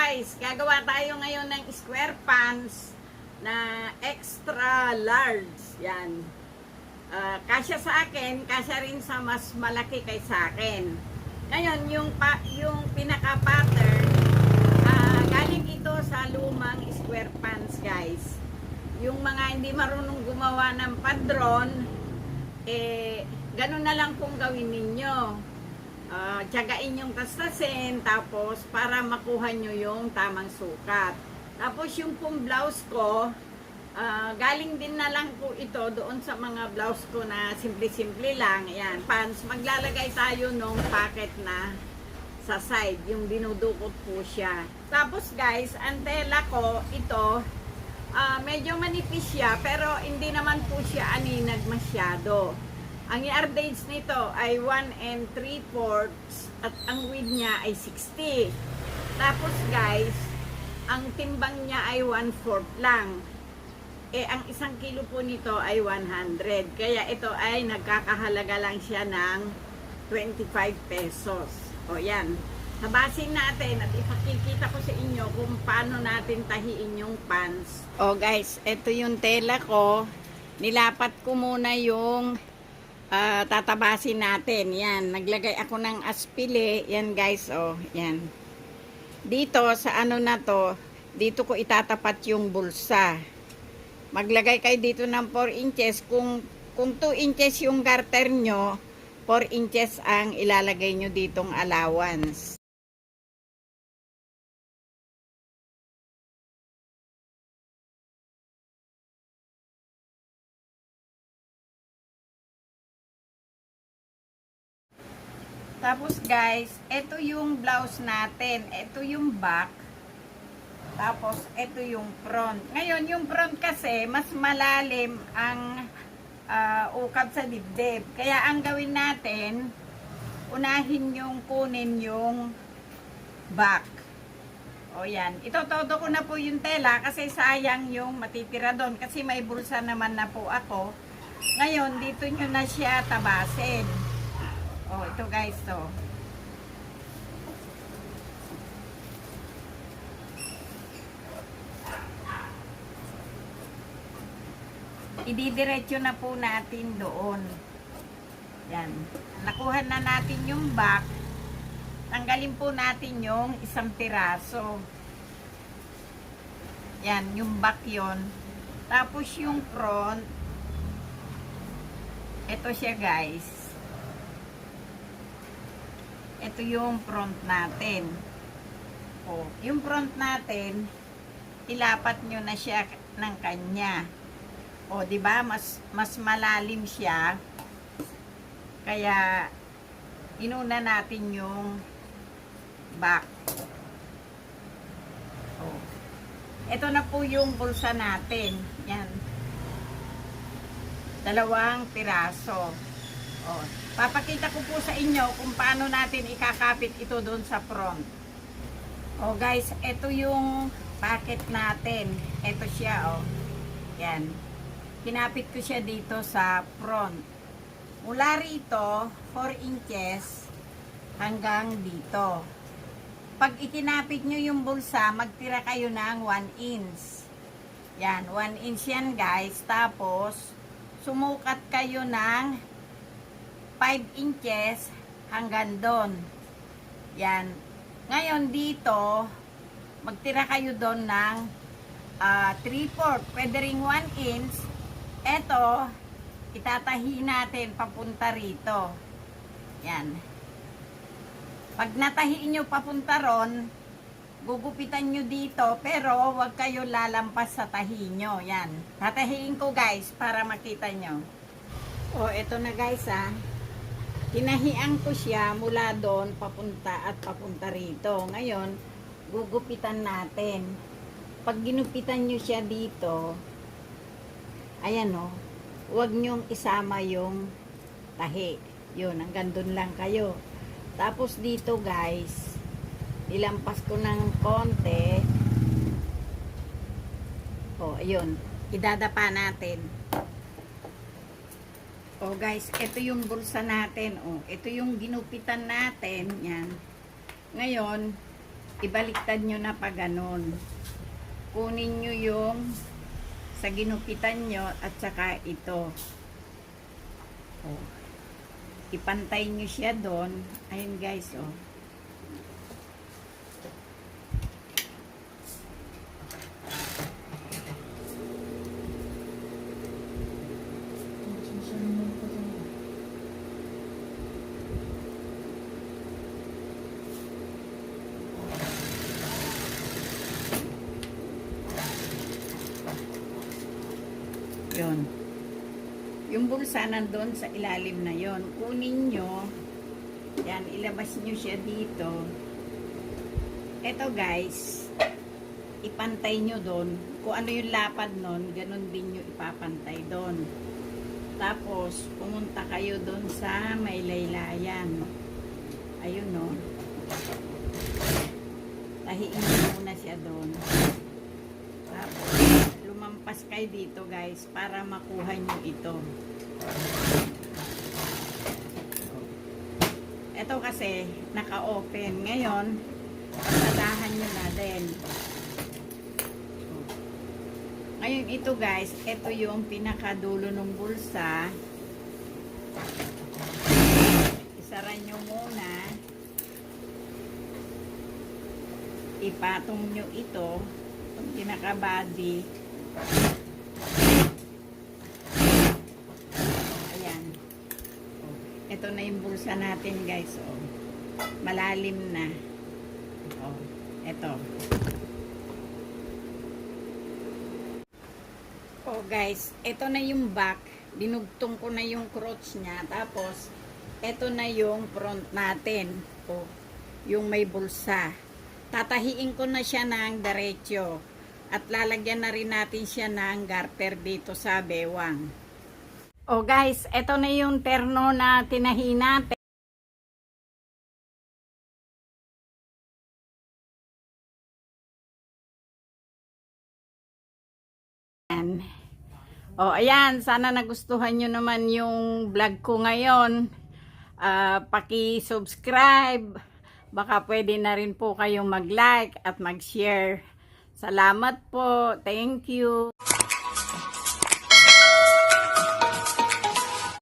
guys, gagawa tayo ngayon ng square pants na extra large. Yan. Kasya sa akin, kasya rin sa mas malaki kaysa akin. Ngayon, yung pinaka-pattern, galing ito sa lumang square pants, guys. Yung mga hindi marunong gumawa ng padron, ganun na lang kung gawin ninyo. Tiyagain yung tastasin, tapos para makuha nyo yung tamang sukat. Tapos yung pong blouse ko, galing din na lang po ito doon sa mga blouse ko na simple-simple lang. Ayan, pants. Maglalagay tayo nung pocket na sa side, yung dinudukot po siya. Tapos guys, ang tela ko, ito, medyo manipis siya, pero hindi naman po siya aninag masyado. Ang yardage nito ay 1 3/4 at ang width niya ay 60. Tapos guys, ang timbang niya ay 1/4 lang. Ang 1 kilo po nito ay 100. Kaya ito ay nagkakahalaga lang siya ng 25 pesos. O yan. Nabasin natin at ipakikita ko sa inyo kung paano natin tahiin yung pants. O guys, ito yung tela ko. Nilapat ko muna yung tatabasin natin. Yan, naglagay ako ng aspile. Yan guys, oh, yan. Dito sa ano na to, dito ko itatapat yung bulsa. Maglagay kayo dito ng 4 inches. Kung 2 inches yung garter nyo, 4 inches ang ilalagay nyo ditong allowance. Tapos guys, ito yung blouse natin. Ito yung back. Tapos ito yung front. Ngayon, yung front kasi, mas malalim ang ukab sa dibdib. Kaya ang gawin natin, unahin yung kunin yung back. O yan. Itotodo ko na po yung tela kasi sayang yung matitira doon. Kasi may bulsa naman na po ako. Ngayon, dito nyo na siya tabasin. Oh, ito guys, to. Ididiretso na po natin doon. Yan. Nakuha na natin yung back. Tanggalin po natin yung isang piraso. Yan, yung back yon. Tapos yung front. Ito siya guys. Ito yung front natin. O, yung front natin, ilapat nyo na siya ng kanya. O, di ba? Mas malalim siya. Kaya, inuna natin yung back. O. Ito na po yung bulsa natin. Yan. 2 piraso. O. Papakita ko po sa inyo kung paano natin ikakapit ito doon sa front. O guys, ito yung pocket natin. Ito siya, o. Yan. Kinapit ko siya dito sa front. Mula rito, 4 inches hanggang dito. Pag ikinapit nyo yung bulsa, magtira kayo ng 1 inch. Yan, 1 inch yan guys. Tapos, sumukat kayo ng 5 inches hanggang doon. Yan. Ngayon dito, magtira kayo doon ng 3/4. Pwede ring 1 inch. Ito, itatahi natin papunta rito. Yan. Pag natahi nyo papunta ron, gugupitan nyo dito, pero huwag kayo lalampas sa tahi nyo. Yan. Tatahiin ko guys, para makita nyo. O, ito na guys Tinahian ko siya mula doon papunta at papunta rito. Ngayon, gugupitan natin. Pag ginupitan nyo siya dito, ayan o, huwag nyong isama yung tahi. Yun, hanggang doon lang kayo. Tapos dito guys, nilampas ko ng konti. O, ayun, idadapa natin. O guys, ito yung bulsa natin. O, ito yung ginupitan natin. Yan. Ngayon, ibaliktad nyo na pa ganun. Kunin nyo yung sa ginupitan nyo at saka ito. Oh. Ipantay nyo siya doon. Ayun guys, oh. Yun. Yung bulsa nandun sa ilalim na yon. Kunin nyo. Yan, ilabas nyo siya dito. Eto guys, ipantay nyo doon. Kung ano yung lapad nun, ganun din nyo ipapantay doon. Tapos, pumunta kayo doon sa may laylayan. Ayun no. Tahiin nyo muna siya doon. Tapos, lumampas kayo dito guys para makuha nyo ito. Ito kasi naka-open. Ngayon, pasadahan nyo na din. Ngayon ito guys, ito yung pinakadulo ng bulsa. Isara nyo muna. Ipatong nyo ito. Yung pinaka-body. Ayan. Ito na yung bulsa natin guys. Oh. Malalim na. Oh. Ito. Oh guys, ito na yung back. Dinugtong ko na yung crotch niya. Tapos, ito na yung front natin. Oh. Yung may bulsa. Tatahiin ko na siya ng diretsyo. At lalagyan na rin natin siya ng garter dito sa bewang. Oh guys, ito na yung terno na tinahi natin. Oh, ayan, sana nagustuhan nyo naman yung vlog ko ngayon. Paki-subscribe. Baka pwede na rin po kayong mag-like at mag-share. Salamat po. Thank you.